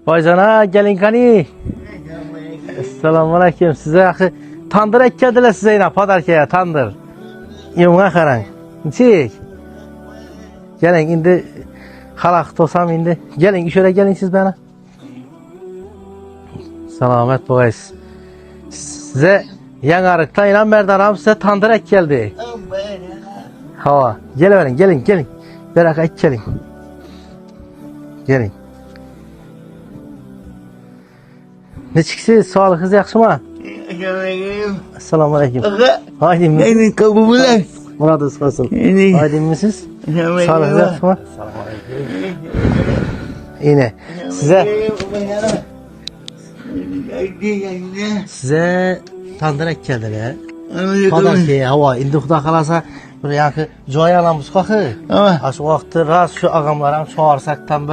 Baycana gelin kani. Assalamu alaikum. Size yaxshi tandır ekkediler size yine padarkaya tandır. Yumğa qarang. Nechik? Gelin indi xalaq tosam indi. Gelin şöyle gelin siz bana. Selamet boğayız. Size Yangarık'tan inan Merdanam size tandır ek geldi. Hava. Gelin gelin. Berak ek gelin. Gelin. Ne çıksınız? Sağlığınız yaxşı mı? Assalamu alaikum. Haydi mi? Senin kabullen. Muradınız kalsın. Haydi misiniz? Sağlığınız yaxşı mı? Yine. Size tandır ek geldiler. Padar ki hava indi xuda qalasa bir yaxı joy alamiz qaxı. Aşı vaqtda ras şu ağamlaram çağırsakdan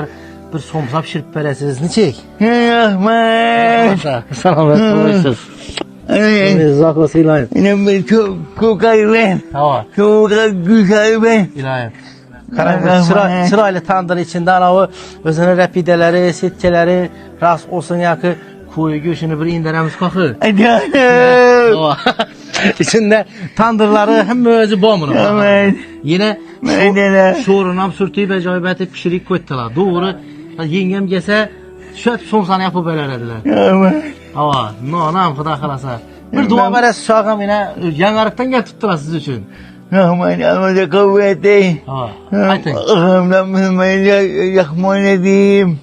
bir somsa pişirib berəsiniz. Nechik? Rahmat. Selamet olasiz. Zakla silayım. Ben çok ayıben. Hava. Çok güzel ben. İlayim. Çıraylı tandır içinde ana özünün repideleri, sitkeleri ras olsun yakı kuyu göğsünü bir indiremiz qaxı. Canım. İçinde tandırları hem özü bomunu. Evet. Yine şorunam sürtüyüp ecayibeti pişirik koydular. Doğru. Yengem gelse şöp somsanı yapıp ölerediler. Evet. Hava. Nam xuda qalasa. Bir dua veresiz şağım yine Yangarık'tan gel tuttular siz için. Rahmat Allah'a kuvveti. Hava. Aytın. Ağamdan bilmeyi yakman edeyim.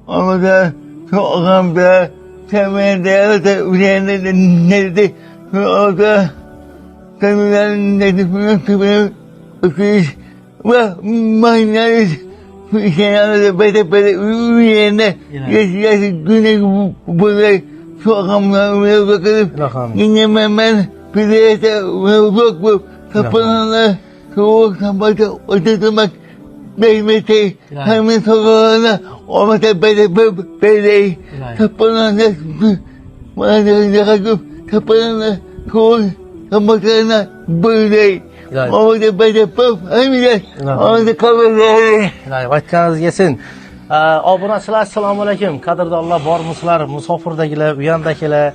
Allah'a şu ağamda temelde üzerinde nerede orada temelen nedifini kıvırıp öküş ve manyalı şeylerle bede üzerinde yaş güne böyle şu ağamla bakalım yine ben bilete yok bu kapılarla soğuk sabahta oturtmak Mehmet'e hemen sokağına olmasa böyle kapılarla bana yakıp kapılarla soğuk sabahlarına böyle olmasa böyle hemen olmasa kapılarla İlahi, vaktiniz gelsin. Obunachilar, assalomu alaykum. Qadrdonlar bormisizlar? Musofirdagilar, u yandagilar.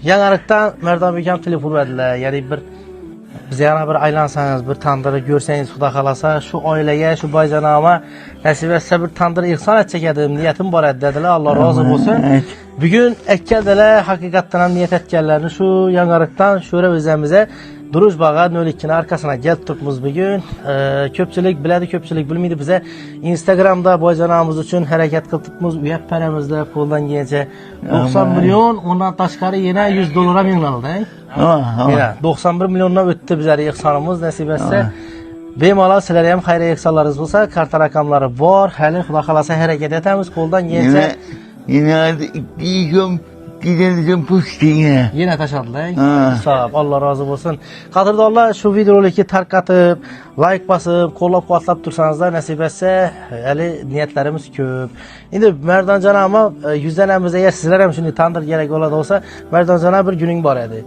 Yangarıkdan Merdon bekam telefon berdilar. Ya'ni bir biz yana bir aylansangiz, bir tandırı görsangiz, xudo xolasa, shu oilaga, shu boyjanoma nasib etsa bir tandır ihson etsak edim, niyatim bor edi dedilar. Alloh rozi bo'lsin. Bugun ekkeldilar, haqiqatdan ham niyat etganlarni shu Yangarıkdan sho'ra o'zimize Duruj bağa 02'nin arkasına gelip turibmiz bugün. Köpçülük biladi, köpçülük bilmeydi bize. Instagram'da boycanağımız için hareket kıltıpmiz. Üyep paramızda koldan giyince 90 milyon, ondan taşkarı yine 100 dolara yığılanıldı. Yine 91 milyonuna öttü bizleri ihsanımız nasip etse. Bemalal sizlere hem hayra ihsanlarınız olsa, karta rakamları var. Hali xuda xolasa hareket etemiz, koldan giyince. Yine 2 gün gidelim puştine. Yine taşadılar. Sağ ol. Allah razı olsun. Qadrdonlar şu videolarını tarqatib, like basıp, qo'llab quvvatlab tursanızlar nasip etse, hali niyatlarimiz ko'p. Endi Merdon janama yüzlanamiz eğer sizlar ham shuni tandir kerak bo'ladi olsa, Merdon jana bir güning bor edi.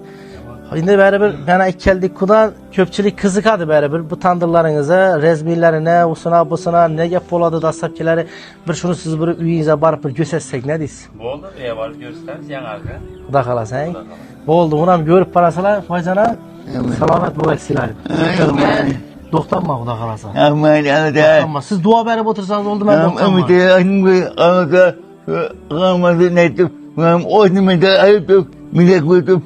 Endi baribir mana ikkaldik kudan ko'pchilik qiziqadi baribir bu tandırlarınıza, rezmiylarine, usuna busuna ne gap bo'ladi dastlabkilari bir shuni siz bir uyingizga borib bir ko'rsatsak ne deysiz? Bo'ldi, borib ko'rsatamiz Yangarga. Xudo xolasang. Bo'ldi, uni ham ko'rib qarasalar, foydana. Salomat bo'lasizlar. To'xtanma xudo xolasa. Rahmat To'xtanma. Siz duo berib o'tirsangiz bo'ldi, men to'xtanma. Rahmat netib, men o'zimda aytib, millet o'tib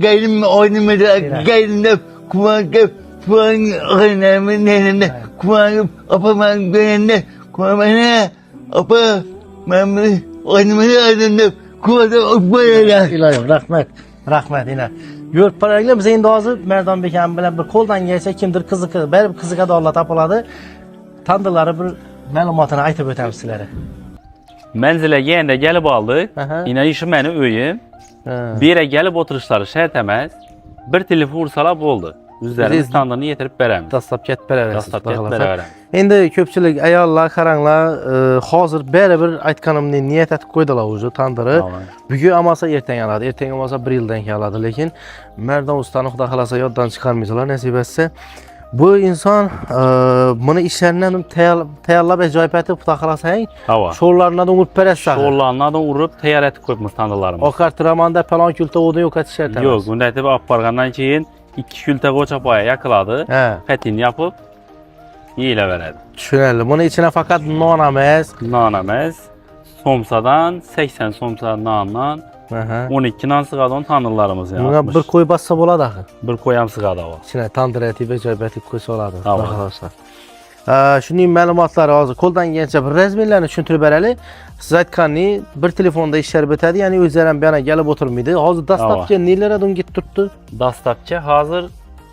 geldim oynamada geldim kumanıp kumanıp nenende kumanıp apamın benende kumanıp apa memri oynamada adında kumanıp böyle. İlahi rahmet yine. Yurt parayla bize indi hozir Merdon bekam bilan bir qo'ldan kelsa kimdir qiziqib, baribir qiziqadi Alloh topiladi. Tandırlari bir ma'lumotini aytib o'tamiz sizlarga. Manzilaga endi kelib oldik. Ina ishi meni uyim. Bir yere gelip oturuşları şart emas. Bir telefon ursalar bo'ldi. O'zlarining standartini yetirib beramiz. Dastlab ketib beramiz. Dastlab ketib beramiz. Endi ko'pchilik ayollar, qaranglar, hozir baribir aytganimni niyat etib qo'ydilar o'zi tandiri. Bugun olmasa ertaga oladi, ertaga olmasa bir yildan keyin oladi, lekin Merdon ustani xudo xolasa yoddan chiqarmaydilar nasib etsa. Bu insan bunu işlerinden tayarlab ajoyib etib putakalasan. Hava. Şorlarına da umup peressa. Şorlarına da urup tayar etip koymuş tandırlarımız. Akartıramanda falan kültü odun yok etişer. Yok, bunda etip apargandan keyin 2 kültə qoçapaya yakıladı. He. Petini yapıp yiyilə verədi. Düşünelim. Bunun içine fakat non amez. Nan əməz, somsadan 80 somsa nandan 12 nan sığadan tanrılarımız yani. Buna bir koy bassa bola da. Bir koyam sığada var. İçine tandır eti ve ajoyib koysa oladı. Tamam. Arkadaşlar. Şunun məlumatları hazır. Koldan genççe bir rezmirlerini düşüntürüp bereli. Siz aytkanını bir telefonda işler bitedi. Yani özlerden bir yana gelip oturmaydı. Hazır dastapçı nelere dün git tuttu. Dastapçı hazır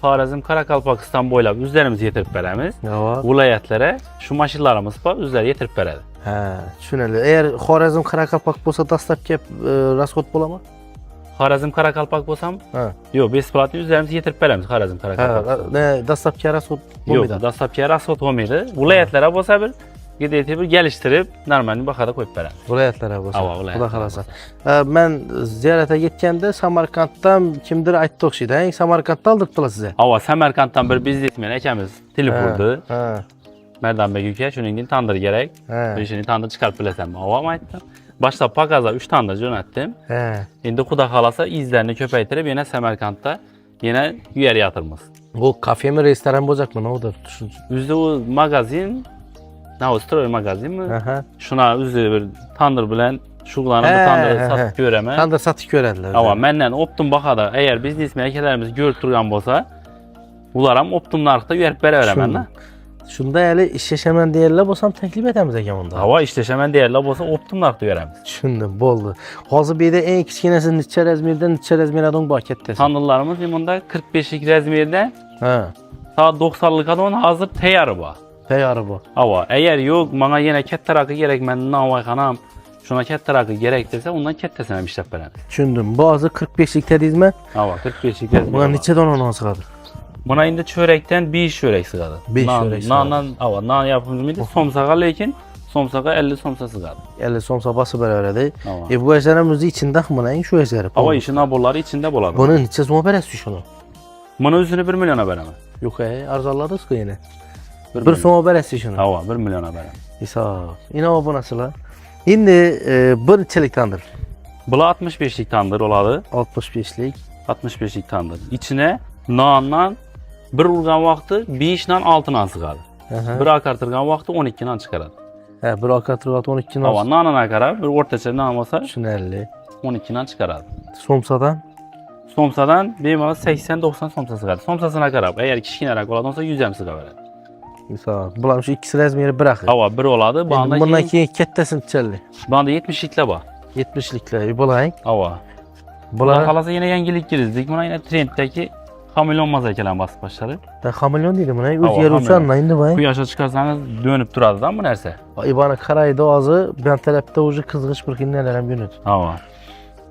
Xarəzm, Karakalpakistan boylab üzlərimizi yetirib berəmiz. Evet. Vilayətlere şu maşinlarımız var, üzləri yetirib berədi. He, düşüneli. Eğer Xarəzm Karakapak bolsa dastapçı rasxod bolama? Xarəzm, Karakalpak bolsam, Ha. yox, besplatlı üzlərimizi yetirib berəmiz Xarəzm, Karakalpakistan. Ne dastapçı rasxod Yox, bolmaydı. dastapçıya rasxod olmaydı. Vilayətlere bolsa bir gedəyəti bir gəlişdirib, normalni baxada qoyub berəmiz. Vilayetlere bolsa. Ava, vilayetlere Xuda xalasa. Ben ziyarete gitgende Samarkand'dan kimdir aytdı oxşaydı. Samarkand'da aldırtdılar size. Ava, Səmərqanddan bir biznesmen ekemiz telefurdu. Ha. Merdan Bey Yüke, şunun tandır gerek. He. Bir işini tandır çıkarıp bilesem. Ava mı aytdım? Başta Pakaza 3 tandır yönettim. He. İndi Xuda xalasa izlerini köpəytirib yine Səmərqandda yine yer yatırmız. O kafe mi restoran olacak mı? Ne odur? Düşünce. Üzü o magazin, ne o stroy magazin mi? Aha. Şuna üzü bir tandır bilen şuğlanı He, bu he, tandırı he. satıp göreme. Tandır satı görediler. Ama menden optum bakada eğer biznes merkezlerimiz görüp durgan bolsa, ularam optum narxda yerip bere veremem lan. Şunda eli işleşemen değerli bolsam teklif edemiz eken onda. Hava işleşemen değerli bolsa optum narxda veremiz. Düşündüm, boldu. Hazır bir de en kiçkinesi neçə rezmirden neçə rezmirden pakettesin. Tanrılarımız imunda 45'lik rezmirde Ha. ta 90'lık adamın hazır teyarı var. Teyarı bu. Hava eğer yok bana yine ket tarakı gerek ben navay kanam şuna ket tarakı gerektirse ondan kettesine işlep veremiz. Düşündüm. Bazı 45'lik tedizme. Hava 45'lik rezmir Buna var. neçə don onu sıradı? Buna indi çörekten 5 çörek sığadı. Beş çörek sığadı. Nan yapımcı mıydı? Somsağa lekin somsağa 50 somsa sığadı. 50 somsa bası bərabərdir. Hava. Bu əcərin özü içində buna en şu əcəri. Hava işin abolları içinde boladı. Bunun neçə soma bərəsi şunu? Buna üzünü 1 milyona veremem. Yox, arzaladık ki yine. Bir soma bərəsi şunu. Hava 1 milyona veremem. İsa. Yine o bu nasıl? İndi bir çelik tandır. Bula 65'lik tandır oladı. 65'lik. 65'lik tandır. İçine nandan bir urgan vaxtı 5 nan 6 nan sığadı. Bir akartırgan vaxtı 12 nan çıkaradı. Hə, bir akatırvat 12 Hava nas. nanana kadar bir ortaça nan olsa 350. 12 nan çıkaradı. Somsadan Somsadan benim 80-90 somsa sığadı. Somsasına kadar eğer kişinerak oladınsa 100 em sığa verir. İsa. Bulam şu ikisi rezmiri bırakır. Hava bir oladı. Bundan ki kettesin çelli. Banda 70'likle bak. 70'likle bulayın. Hava. Bula Bular kalasa yine yengilik girizdik. Buna yine trenddeki kamilyon mazaykeler basıp başları. da kamilyon değil buna. Öz Hava, yeri kamilyon. uçanla indi Bu bay. yaşa çıkarsanız dönüp duradı da mı nerse? İbana karaydı ağzı. Ben tarafta ucu kızgış bir kinlerlerim yönüt. Hava.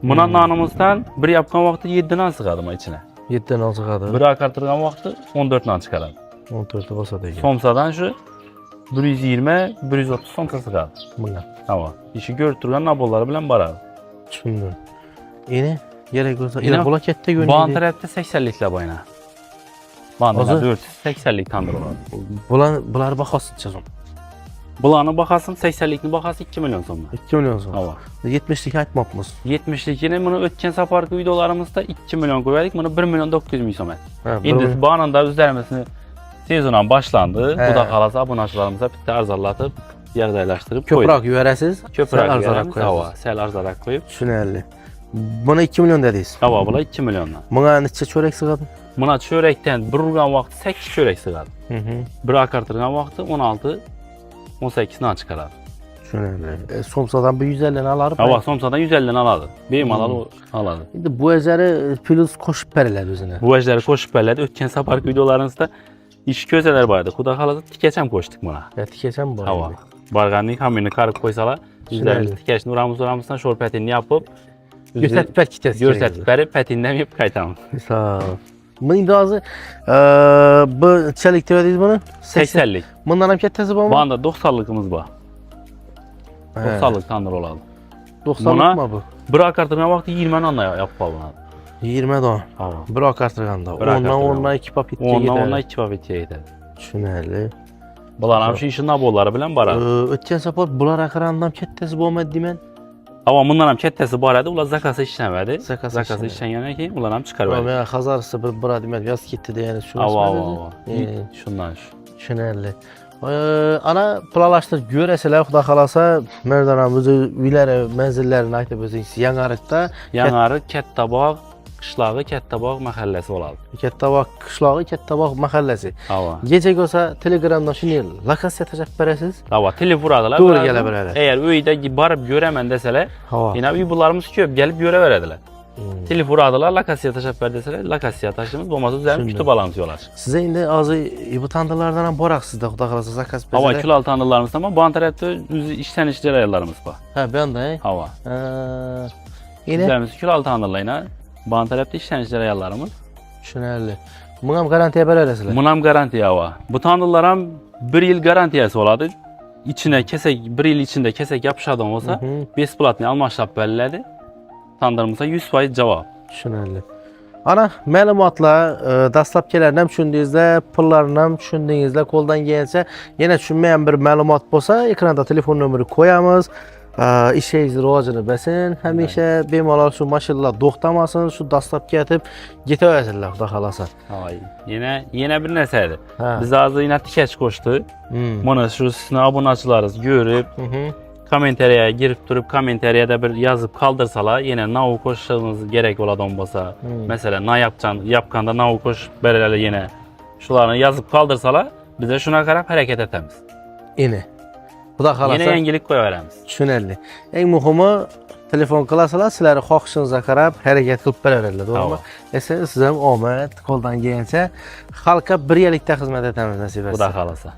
Buna nanımızdan bir yapkan vakti 7 nan sıkadım içine. 7'den azı kadar. Bir akartırgan vakti 14 nan çıkardım. 14'ü olsa değil. Somsadan şu 120-130 somsa sıkadı. Buna. Hava. İşi görüp durgan nabolları bilen baradı. Düşündüm. Yine gerek olsa. Yine Yine bula kette gönüldü. Bağın tarafta 80'likle bayına. Bağın Azı? 480'lik tandır olan. Bular bakasın çözüm. Bulanı bakasın 80'likini bakasın 2 milyon sonra. 2 milyon sonra. Hava. 70'lik aytmapmız. 70'likini bunu ötken saparkı videolarımızda 2 milyon koyardık. Bunu 1 milyon 900 milyon somet. Ha, İndi bağının da üzermesini sezondan başlandı. He. Bu da kalasa abunacılarımıza bitti arzallatıp yerdaylaştırıp koyduk. Köprak yüverəsiz. Köprak arzarak yerimiz, koyasız. hava. Sel arzarak koyup. Düşünerli. Buna 2 milyon dediyiz. Hava bula 2 milyondan. Buna neçə çörək sığadın? Buna çörekten bir urgan vakti 8 çörek sığadı. Hı. Bir akartırgan vakti 16-18'den çıkardı. Düşünerli. Somsadan bir 150'ni alarım. Hava somsadan 150'den aladı. Benim alalı aladı. İndi bu əcəri plus koşup bərilədi özünə. Bu ejleri koşup belirledi. Ötken sapark videolarınızda iş közeler vardı. Kuda kalası tikeçem koştuk buna. Ya tikəsən bu. Hava. Barganın hamini karıp koysala. Üzerimiz Şöyle. tikeçini uramızdan şor petini yapıp Göstərtib tikəsən. gösterip verip petinden yapıp kaytamız. Sağ ol. Bu indi azı bu çelik dediyiz bunu? 80'lik. Bundan hem kətəsi bu Bu mu? anda 90'lıkımız var. He. 90'lık tandır olalı. 90'lık Buna- mı bu? Bir akartırma vakti 20 anla yapıp alındı. 20 don. Hava. Bir okartırganda. Bir akartırganda. 10'dan 2 papetga Ondan 2 papetga yetadi. Tushunarli. Bular ham shu ishning nabollari bilan boradi. O'tgan safar bular aqrandan kattasi bo'lmadi deyman. Havo bundan ham kattasi bor edi, ular zakasi ishlamadi. Zakasi Zakasi ishlangandan keyin ular ham chiqarib berdi. Men hazarisi bir demak yoz ketdi degani shu. Havo. Shundan shu. Tushunarli. Ana planlashtirib ko'rasizlar, xudo xolasa, Merdan ham o'zi uylari, manzillarini aytib o'zingiz Yangiariqda, Yangiariq Kattabog' qishlog'i Kattabog' mahallasi bo'ladi. Kattabog' qishlog'i, Kattabog' mahallasi. Havo. Kecha bo'lsa Telegramdan shuni lokatsiya tashab berasiz. Havo, telefon uradilar. To'g'ri kelib beradi. Agar uyda borib ko'raman desalar, yana uy bularimiz ko'p, kelib ko'raveradilar. Telefon uradilar, lokatsiya tashab ber desalar, lokatsiya tashimiz, bo'lmasa o'zimiz kutib olamiz yo'llar. Siz endi hozir bu tandirlardan ham boraqsizda, xudo xolasa zakaz bersa. Havo, kulal tandirlarimiz ham bor, tarafda o'zi ishlanish jarayonlarimiz bor. Ha, bu yoqda. Havo. Yine Bizlarimiz kulal tandirlayna, bu tarafda ishlanish jarayonlarimiz. tushunarli. Bunga ham garantiya berasizlar. Buni ham garantiya bor. Bu tandirlar ham 1 yil garantiyasi bo'ladi. İçine kesak, 1 yil ichida kesak yopishadigan bo'lsa, besplatni almashtirib beriladi. Tandirimiz 100% javob. Tushunarli. Ana ma'lumotlar dastlabkilarni ham tushundingizlar, pullarni ham tushundingizlar, qo'ldan kelsa, yana tushunmagan bir ma'lumot bo'lsa, ekranda telefon nomeri qo'yamiz. İşingiz rivojini bersin, hamisha bemalol shu mashinalar to'xtamasin, shu dastlabki etib ketaversinlar, xudo xolasa. Hay, yana bir narsa edi. Biz hozir yana tikash qo'shdi. Mana shu sizning obunachilaringiz ko'rib, kommentariyaga girib turib, kommentariyada bir yozib qoldirsalar, yana nav qo'shishimiz kerak bo'ladigan bo'lsa, masalan, yapganda nav qo'shib beradilar yana. Shularni yozib qoldirsalar, biz shuna qarab harakat etamiz. Ini. Xudo xolasa. Yana yangilik qo'yaveramiz. Tushunarli. Eng muhimi telefon qilasizlar, sizlarning xohishingizga qarab harakat qilib beradilar, to'g'rimi? Siz ham omad qo'ldan kelgancha xalqqa birgalikda xizmat etamiz nasib etsa. Xudo xolasa.